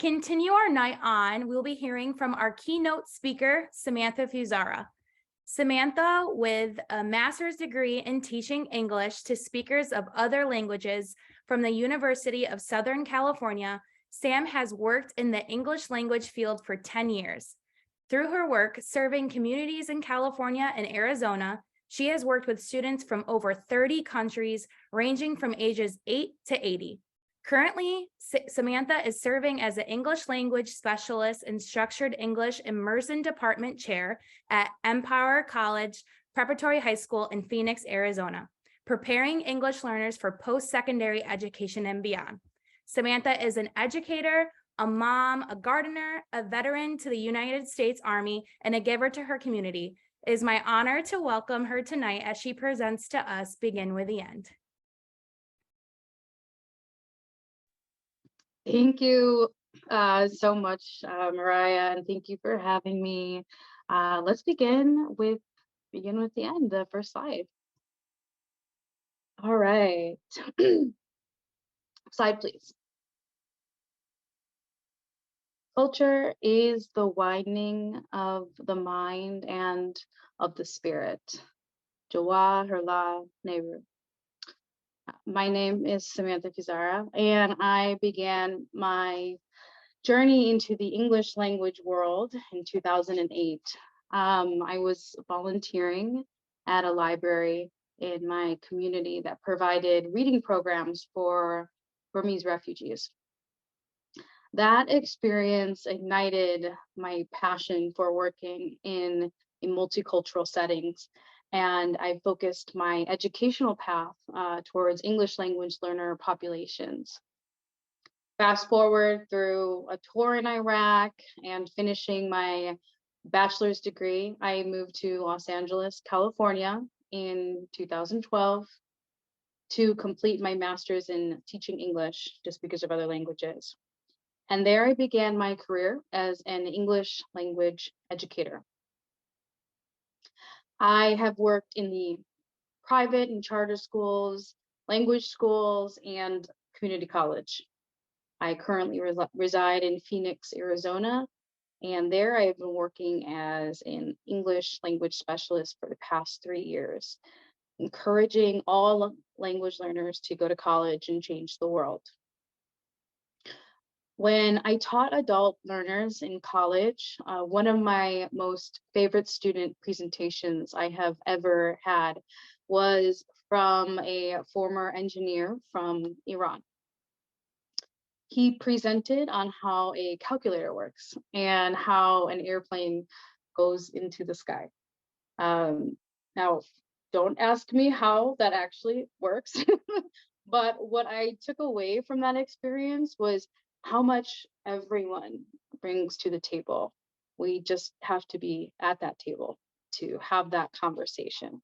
continue our night on, we'll be hearing from our keynote speaker, Samantha Fuszara. Samantha, with a master's degree in teaching English to speakers of other languages from the University of Southern California, Sam has worked in the English language field for 10 years. Through her work serving communities in California and Arizona, she has worked with students from over 30 countries, ranging from ages 8 to 80. Currently, Samantha is serving as an English language specialist and structured English immersion department chair at Empower College Preparatory High School in Phoenix, Arizona, preparing English learners for post-secondary education and beyond. Samantha is an educator, a mom, a gardener, a veteran to the United States Army, and a giver to her community. It is my honor to welcome her tonight as she presents to us Begin with the End. Thank you so much, Mariah, and thank you for having me. Let's begin with the end, the first slide. All right. Slide, please. Culture is the widening of the mind and of the spirit. Jawa Herla Nehru. My name is Samantha Fuszara, and I began my journey into the English language world in 2008. I was volunteering at a library in my community that provided reading programs for Burmese refugees. That experience ignited my passion for working in multicultural settings, and I focused my educational path towards English language learner populations. Fast forward through a tour in Iraq and finishing my bachelor's degree, I moved to Los Angeles, California in 2012 to complete my master's in teaching English just because of other languages. And there I began my career as an English language educator. I have worked in the private and charter schools, language schools, and community college. I currently reside in Phoenix, Arizona, and there I have been working as an English language specialist for the past 3 years, encouraging all language learners to go to college and change the world. When I taught adult learners in college, one of my most favorite student presentations I have ever had was from a former engineer from Iran. He presented on how a calculator works and how an airplane goes into the sky. Now, don't ask me how that actually works, but what I took away from that experience was how much everyone brings to the table. We just have to be at that table to have that conversation.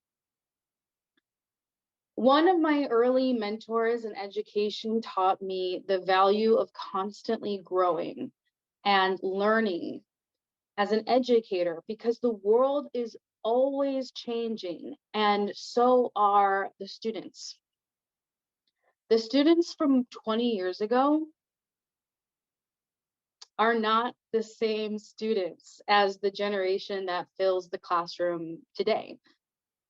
One of my early mentors in education taught me the value of constantly growing and learning as an educator, because the world is always changing, and so are the students. The students from 20 years ago are not the same students as the generation that fills the classroom today.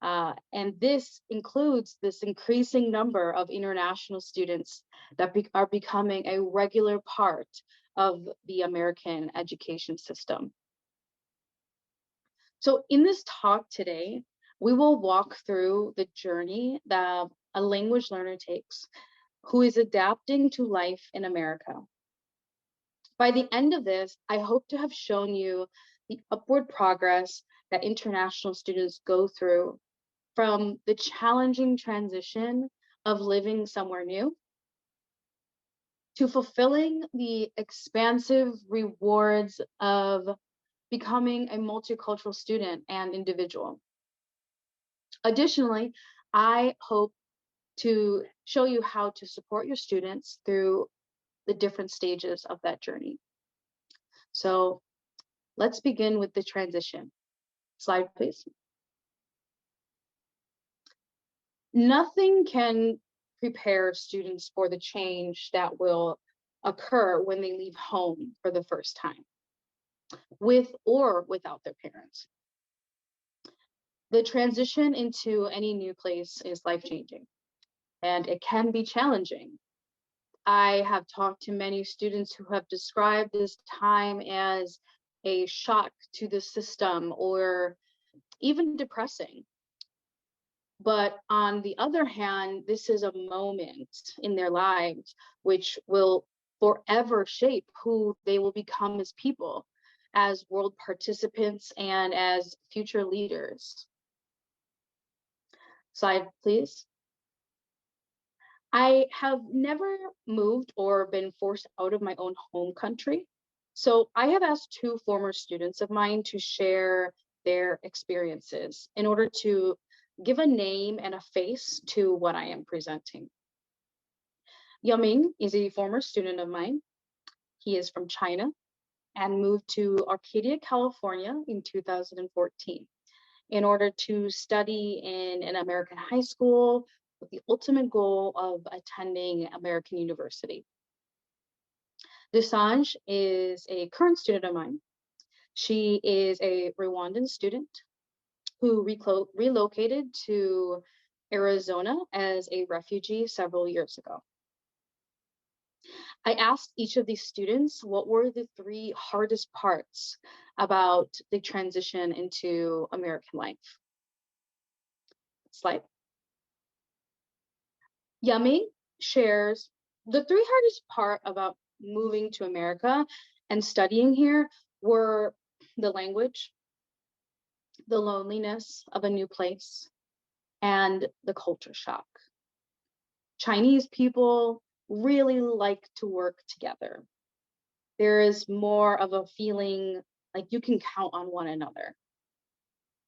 And this includes this increasing number of international students that are becoming a regular part of the American education system. So in this talk today, we will walk through the journey that a language learner takes who is adapting to life in America. By the end of this, I hope to have shown you the upward progress that international students go through from the challenging transition of living somewhere new to fulfilling the expansive rewards of becoming a multicultural student and individual. Additionally, I hope to show you how to support your students through the different stages of that journey. So let's begin with the transition. Slide, please. Nothing can prepare students for the change that will occur when they leave home for the first time, with or without their parents. The transition into any new place is life-changing, and it can be challenging. I have talked to many students who have described this time as a shock to the system or even depressing. But on the other hand, this is a moment in their lives which will forever shape who they will become as people, as world participants, and as future leaders. Slide, please. I have never moved or been forced out of my own home country. So I have asked two former students of mine to share their experiences in order to give a name and a face to what I am presenting. Yaming is a former student of mine. He is from China and moved to Arcadia, California in 2014 in order to study in an American high school with the ultimate goal of attending American university. Desange is a current student of mine. She is a Rwandan student who relocated to Arizona as a refugee several years ago. I asked each of these students what were the three hardest parts about the transition into American life. Slide. Yummy shares the three hardest part about moving to America and studying here were the language, the loneliness of a new place, and the culture shock. Chinese people really like to work together. There is more of a feeling like you can count on one another.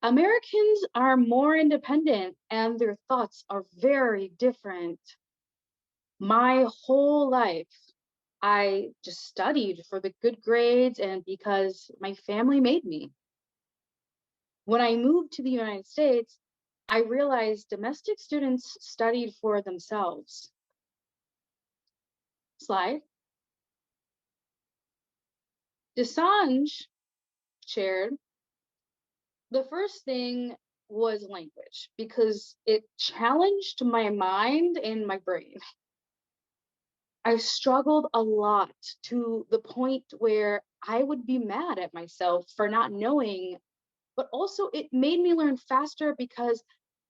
Americans are more independent and their thoughts are very different. My whole life, I just studied for the good grades and because my family made me. When I moved to the United States, I realized domestic students studied for themselves. Slide. Desange shared the first thing was language because it challenged my mind and my brain. I struggled a lot to the point where I would be mad at myself for not knowing, but also it made me learn faster because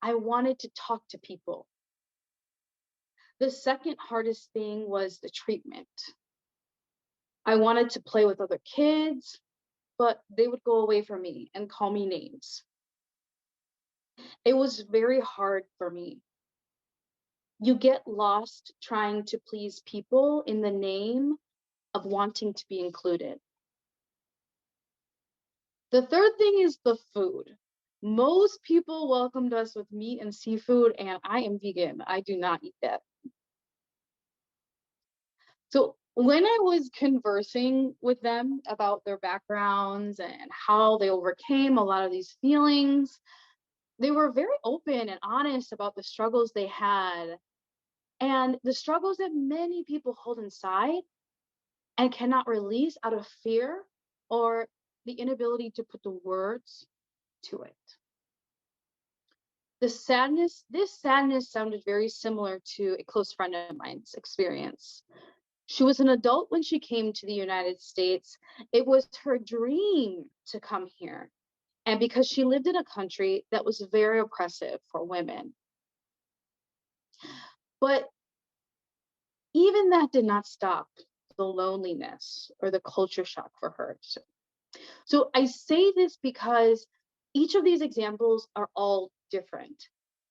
I wanted to talk to people. The second hardest thing was the treatment. I wanted to play with other kids, but they would go away from me and call me names. It was very hard for me. You get lost trying to please people in the name of wanting to be included. The third thing is the food. Most people welcomed us with meat and seafood, and I am vegan. I do not eat that. So when I was conversing with them about their backgrounds and how they overcame a lot of these feelings, they were very open and honest about the struggles they had and the struggles that many people hold inside and cannot release out of fear or the inability to put the words to it. This sadness sounded very similar to a close friend of mine's experience. She was an adult when she came to the United States. It was her dream to come here. And because she lived in a country that was very oppressive for women. But even that did not stop the loneliness or the culture shock for her. So I say this because each of these examples are all different.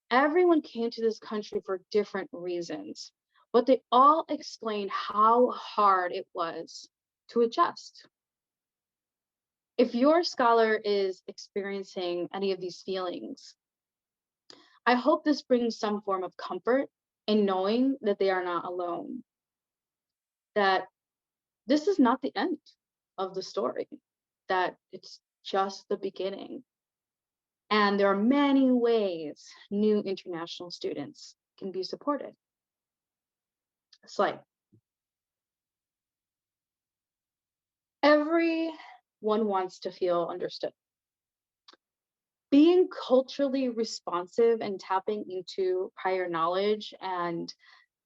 Everyone came to this country for different reasons, but they all explain how hard it was to adjust. If your scholar is experiencing any of these feelings, I hope this brings some form of comfort in knowing that they are not alone, that this is not the end of the story, that it's just the beginning. And there are many ways new international students can be supported. Slide. Everyone wants to feel understood. Being culturally responsive and tapping into prior knowledge and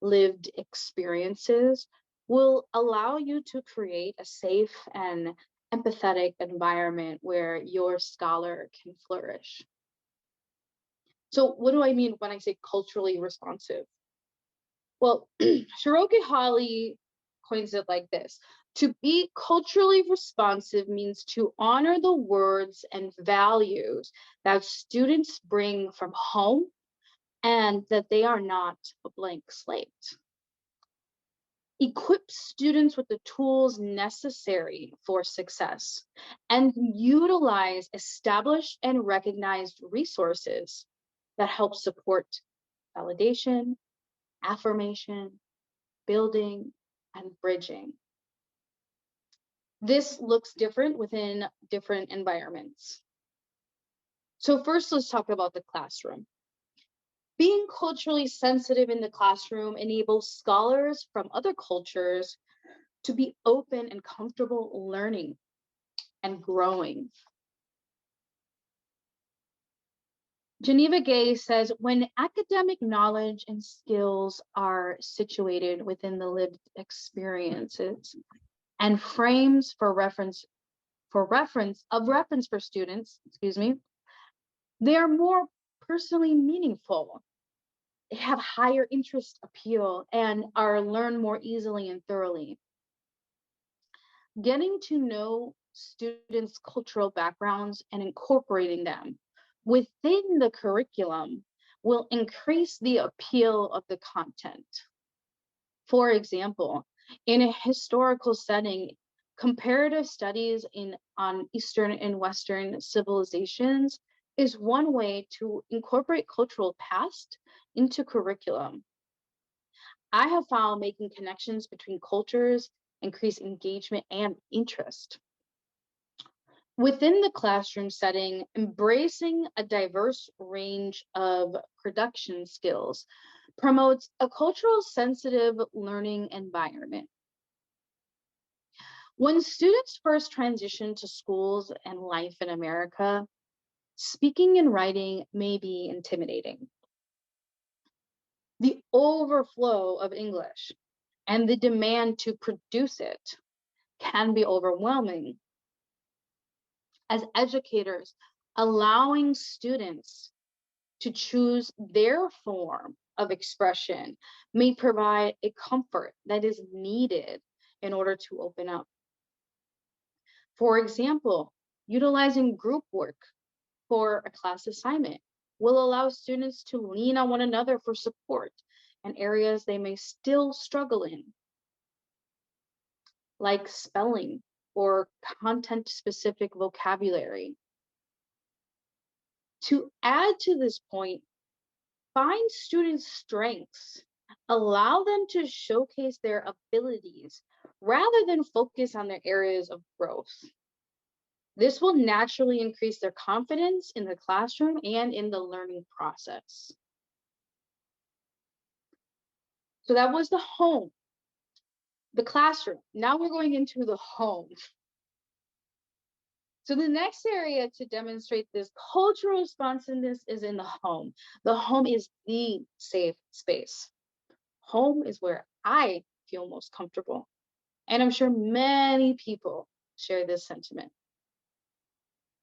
lived experiences will allow you to create a safe and empathetic environment where your scholar can flourish. So, what do I mean when I say culturally responsive? Well, Shiroki Hali coins it like this: to be culturally responsive means to honor the words and values that students bring from home and that they are not a blank slate. Equip students with the tools necessary for success and utilize established and recognized resources that help support validation, affirmation, building, and bridging. This looks different within different environments. So first, let's talk about the classroom. Being culturally sensitive in the classroom enables scholars from other cultures to be open and comfortable learning and growing. Geneva Gay says, when academic knowledge and skills are situated within the lived experiences and frames for reference for students, they are more personally meaningful. They have higher interest appeal and are learned more easily and thoroughly. Getting to know students' cultural backgrounds and incorporating them within the curriculum will increase the appeal of the content. For example, in a historical setting, comparative studies on Eastern and Western civilizations is one way to incorporate cultural past into curriculum. I have found making connections between cultures increase engagement and interest. Within the classroom setting, embracing a diverse range of production skills promotes a cultural sensitive learning environment. When students first transition to schools and life in America, speaking and writing may be intimidating. The overflow of English and the demand to produce it can be overwhelming. As educators, allowing students to choose their form of expression may provide a comfort that is needed in order to open up. For example, utilizing group work for a class assignment will allow students to lean on one another for support in areas they may still struggle in, like spelling or content-specific vocabulary. To add to this point, find students' strengths, allow them to showcase their abilities rather than focus on their areas of growth. This will naturally increase their confidence in the classroom and in the learning process. So that was the home, the classroom. Now we're going into the home. So the next area to demonstrate this cultural responsiveness is in the home. The home is the safe space. Home is where I feel most comfortable. And I'm sure many people share this sentiment.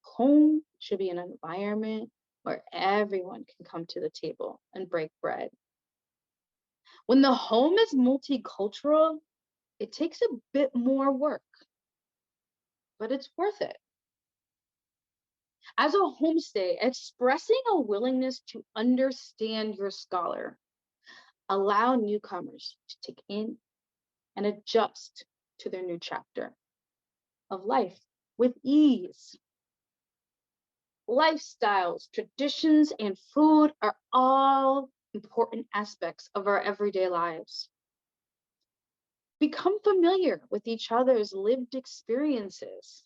Home should be an environment where everyone can come to the table and break bread. When the home is multicultural, it takes a bit more work, but it's worth it. As a homestay, expressing a willingness to understand your scholar, allow newcomers to take in and adjust to their new chapter of life with ease. Lifestyles, traditions, and food are all important aspects of our everyday lives. Become familiar with each other's lived experiences.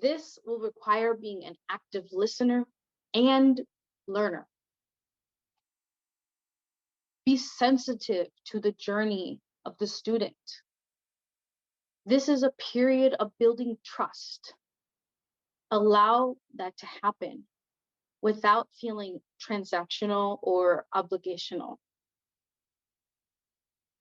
This will require being an active listener and learner. Be sensitive to the journey of the student. This is a period of building trust. Allow that to happen without feeling transactional or obligational.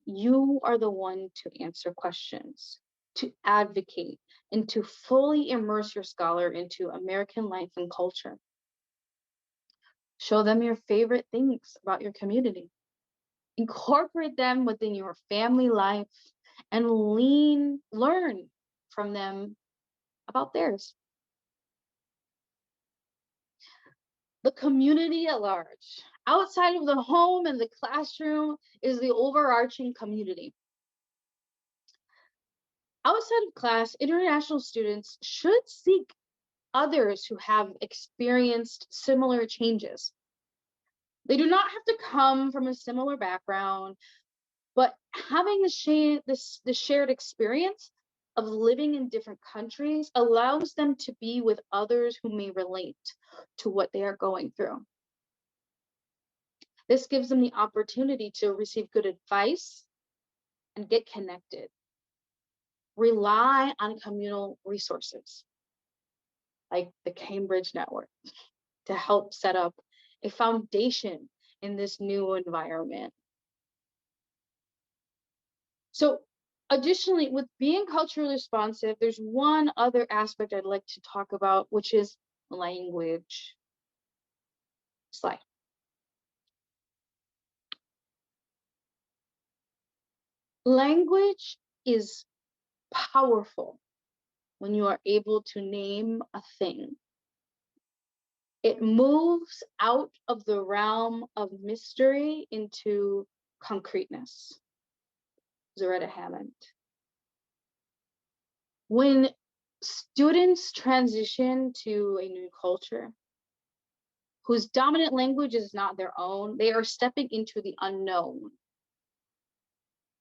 You are the one to answer questions, to advocate, and to fully immerse your scholar into American life and culture. Show them your favorite things about your community. Incorporate them within your family life and learn from them about theirs. The community at large, outside of the home and the classroom, is the overarching community. Outside of class, international students should seek others who have experienced similar changes. They do not have to come from a similar background, but having the shared experience of living in different countries allows them to be with others who may relate to what they are going through. This gives them the opportunity to receive good advice and get connected. Rely on communal resources like the Cambridge Network to help set up a foundation in this new environment. So additionally, with being culturally responsive, there's one other aspect I'd like to talk about, which is language. Slide. Language is powerful when you are able to name a thing. It moves out of the realm of mystery into concreteness. Zaretta Hammond. When students transition to a new culture whose dominant language is not their own, they are stepping into the unknown.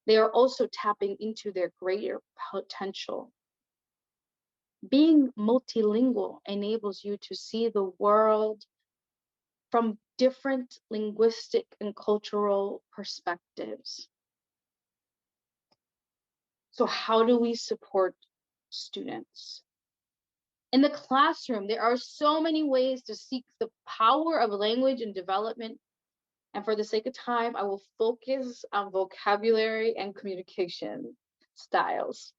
They are also tapping into their greater potential. Being multilingual enables you to see the world from different linguistic and cultural perspectives. So how do we support students? In the classroom, there are so many ways to seek the power of language and development. And for the sake of time, I will focus on vocabulary and communication styles.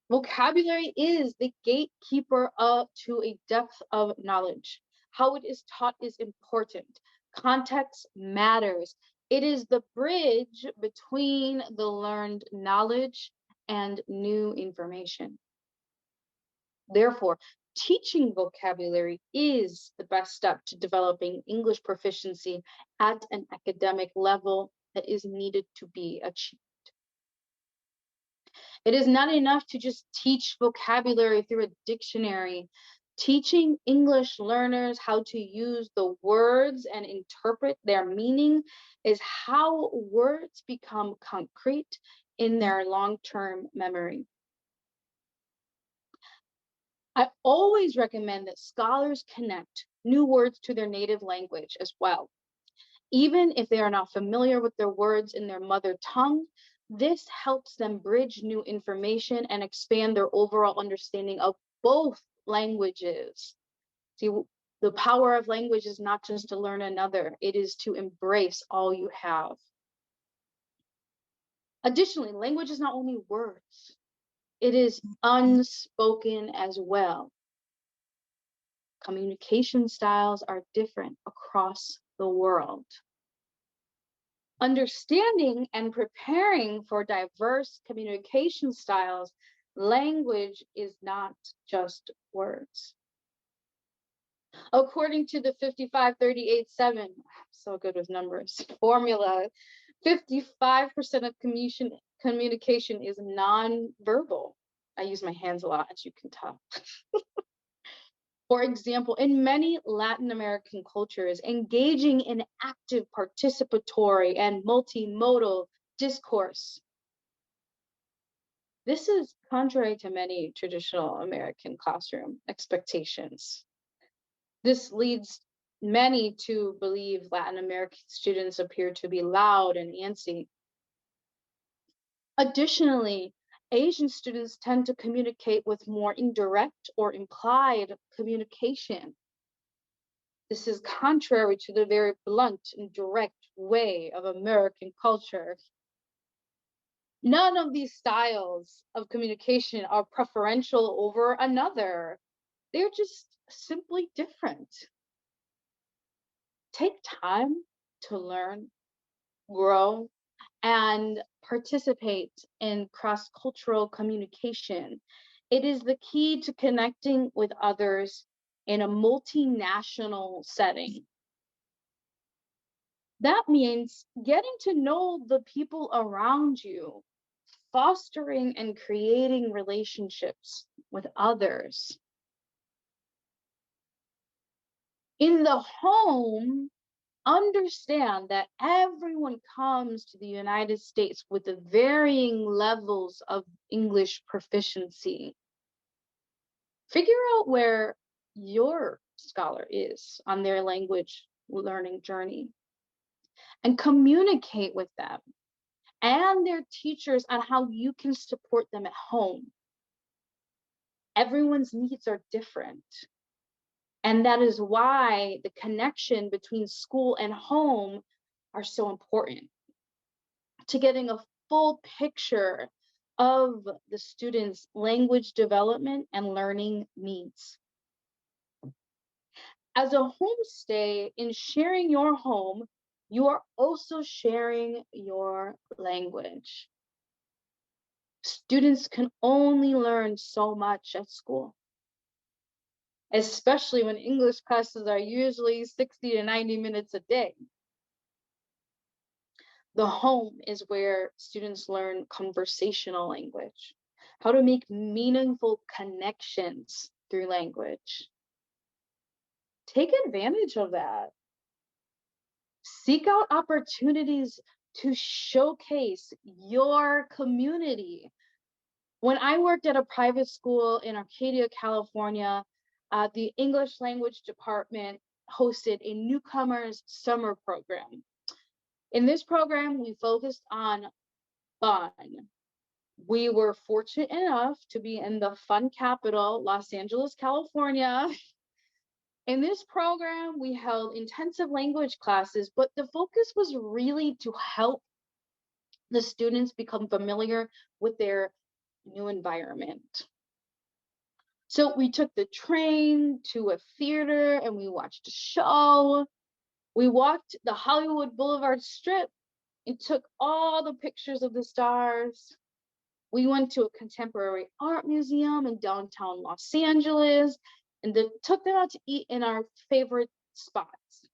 Vocabulary is the gatekeeper to a depth of knowledge. How it is taught is important. Context matters. It is the bridge between the learned knowledge and new information. Therefore, teaching vocabulary is the best step to developing English proficiency at an academic level that is needed to be achieved. It is not enough to just teach vocabulary through a dictionary. Teaching English learners how to use the words and interpret their meaning is how words become concrete in their long-term memory. I always recommend that scholars connect new words to their native language as well. Even if they are not familiar with their words in their mother tongue, this helps them bridge new information and expand their overall understanding of both languages. See, the power of language is not just to learn another, it is to embrace all you have. Additionally, language is not only words, it is unspoken as well. Communication styles are different across the world. Understanding and preparing for diverse communication styles, language is not just words. According to the 55-38-7, so good with numbers, formula, 55% of communication is nonverbal. I use my hands a lot, as you can tell. For example, in many Latin American cultures, engaging in active participatory and multimodal discourse. This is contrary to many traditional American classroom expectations. This leads many to believe Latin American students appear to be loud and antsy. Additionally, Asian students tend to communicate with more indirect or implied communication. This is contrary to the very blunt and direct way of American culture. None of these styles of communication are preferential over another. They're just simply different. Take time to learn, grow, and participate in cross-cultural communication. It is the key to connecting with others in a multinational setting. That means getting to know the people around you, fostering and creating relationships with others. In the home, understand that everyone comes to the United States with the varying levels of English proficiency. Figure out where your scholar is on their language learning journey and communicate with them and their teachers on how you can support them at home. Everyone's needs are different. And that is why the connection between school and home are so important to getting a full picture of the students' language development and learning needs. As a homestay, in sharing your home, you are also sharing your language. Students can only learn so much at school, especially when English classes are usually 60 to 90 minutes a day. The home is where students learn conversational language, how to make meaningful connections through language. Take advantage of that. Seek out opportunities to showcase your community. When I worked at a private school in Arcadia, California, the English language department hosted a newcomers summer program. In this program, we focused on fun. We were fortunate enough to be in the fun capital, Los Angeles, California. In this program, we held intensive language classes, but the focus was really to help the students become familiar with their new environment. So we took the train to a theater and we watched a show. We walked the Hollywood Boulevard Strip and took all the pictures of the stars. We went to a contemporary art museum in downtown Los Angeles and then took them out to eat in our favorite spots.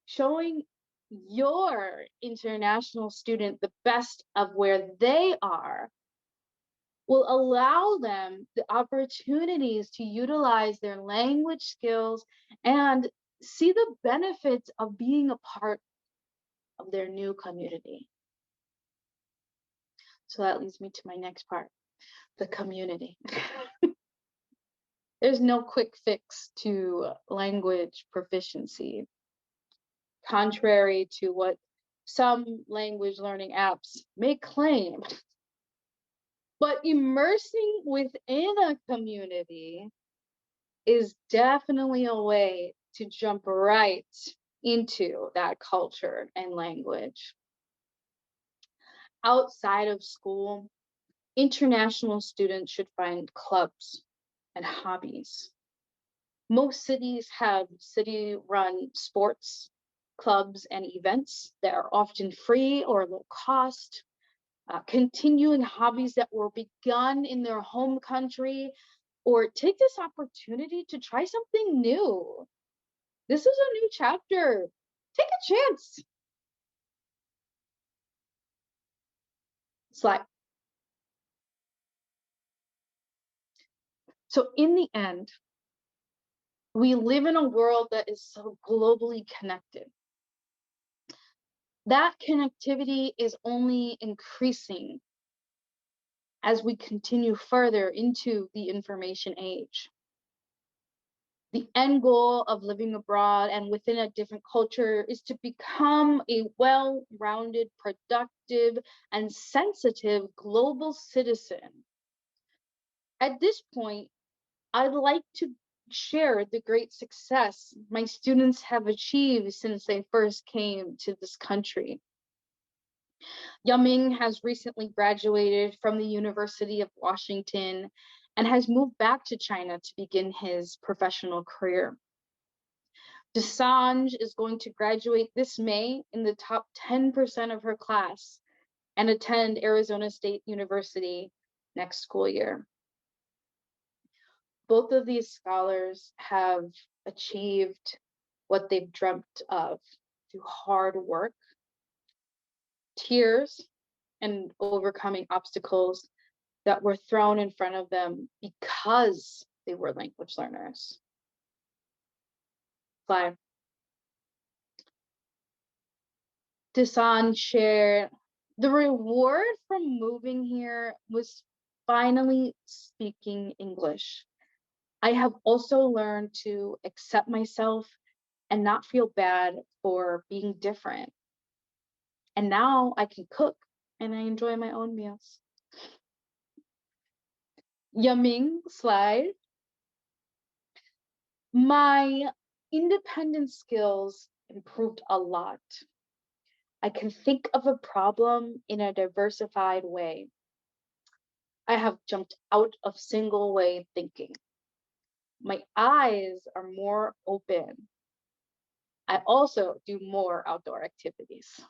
Showing your international student the best of where they are will allow them the opportunities to utilize their language skills and see the benefits of being a part of their new community. So that leads me to my next part, the community. There's no quick fix to language proficiency. Contrary to what some language learning apps may claim. But immersing within a community is definitely a way to jump right into that culture and language. Outside of school, international students should find clubs and hobbies. Most cities have city-run sports, clubs, and events that are often free or low cost. Continuing hobbies that were begun in their home country, or take this opportunity to try something new. This is a new chapter. Take a chance. Slide. So in the end, we live in a world that is so globally connected. That connectivity is only increasing as we continue further into the information age. The end goal of living abroad and within a different culture is to become a well-rounded, productive, and sensitive global citizen. At this point, I'd like to share the great success my students have achieved since they first came to this country. Yaming has recently graduated from the University of Washington and has moved back to China to begin his professional career. Desange is going to graduate this May in the top 10% of her class and attend Arizona State University next school year. Both of these scholars have achieved what they've dreamt of through hard work, tears, and overcoming obstacles that were thrown in front of them because they were language learners. Slide. Desan shared, the reward from moving here was finally speaking English. I have also learned to accept myself and not feel bad for being different. And now I can cook and I enjoy my own meals. Yaming, slide. My independent skills improved a lot. I can think of a problem in a diversified way. I have jumped out of single way thinking. My eyes are more open. I also do more outdoor activities.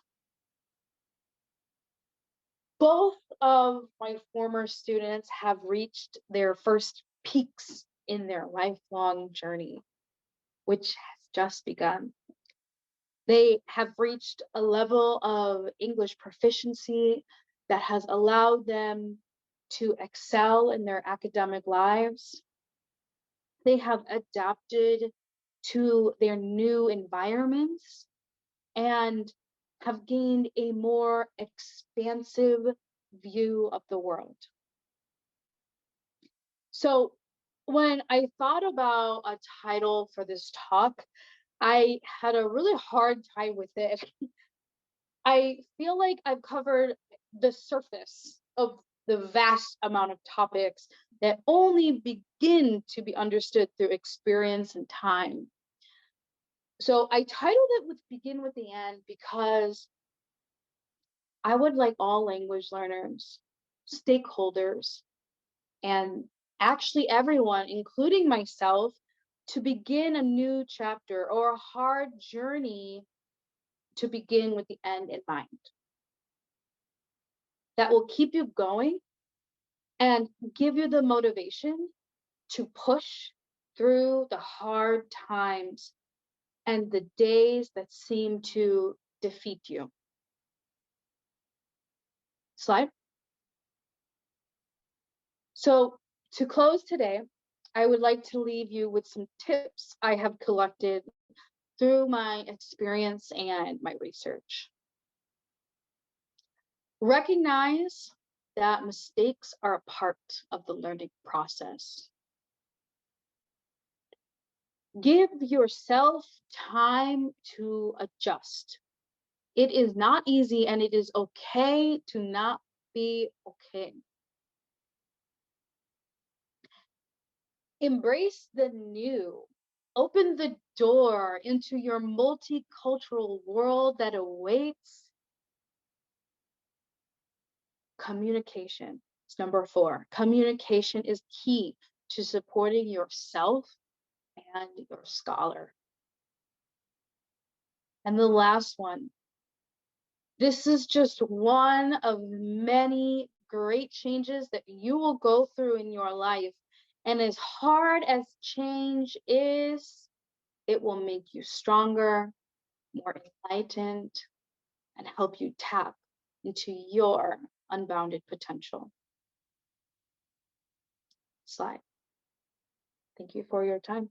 Both of my former students have reached their first peaks in their lifelong journey, which has just begun. They have reached a level of English proficiency that has allowed them to excel in their academic lives. They have adapted to their new environments and have gained a more expansive view of the world. So when I thought about a title for this talk, I had a really hard time with it. I feel like I've covered the surface of the vast amount of topics that only begin to be understood through experience and time. So I titled it with Begin with the End because I would like all language learners, stakeholders, and actually everyone, including myself, to begin a new chapter or a hard journey to begin with the end in mind. That will keep you going and give you the motivation to push through the hard times and the days that seem to defeat you. Slide. So to close today, I would like to leave you with some tips I have collected through my experience and my research. Recognize that mistakes are a part of the learning process. Give yourself time to adjust. It is not easy and it is okay to not be okay. Embrace the new. Open the door into your multicultural world that awaits. Communication is number 4. Communication is key to supporting yourself and your scholar. And the last one, this is just one of many great changes that you will go through in your life. And as hard as change is, it will make you stronger, more enlightened, and help you tap into your unbounded potential. Slide. Thank you for your time.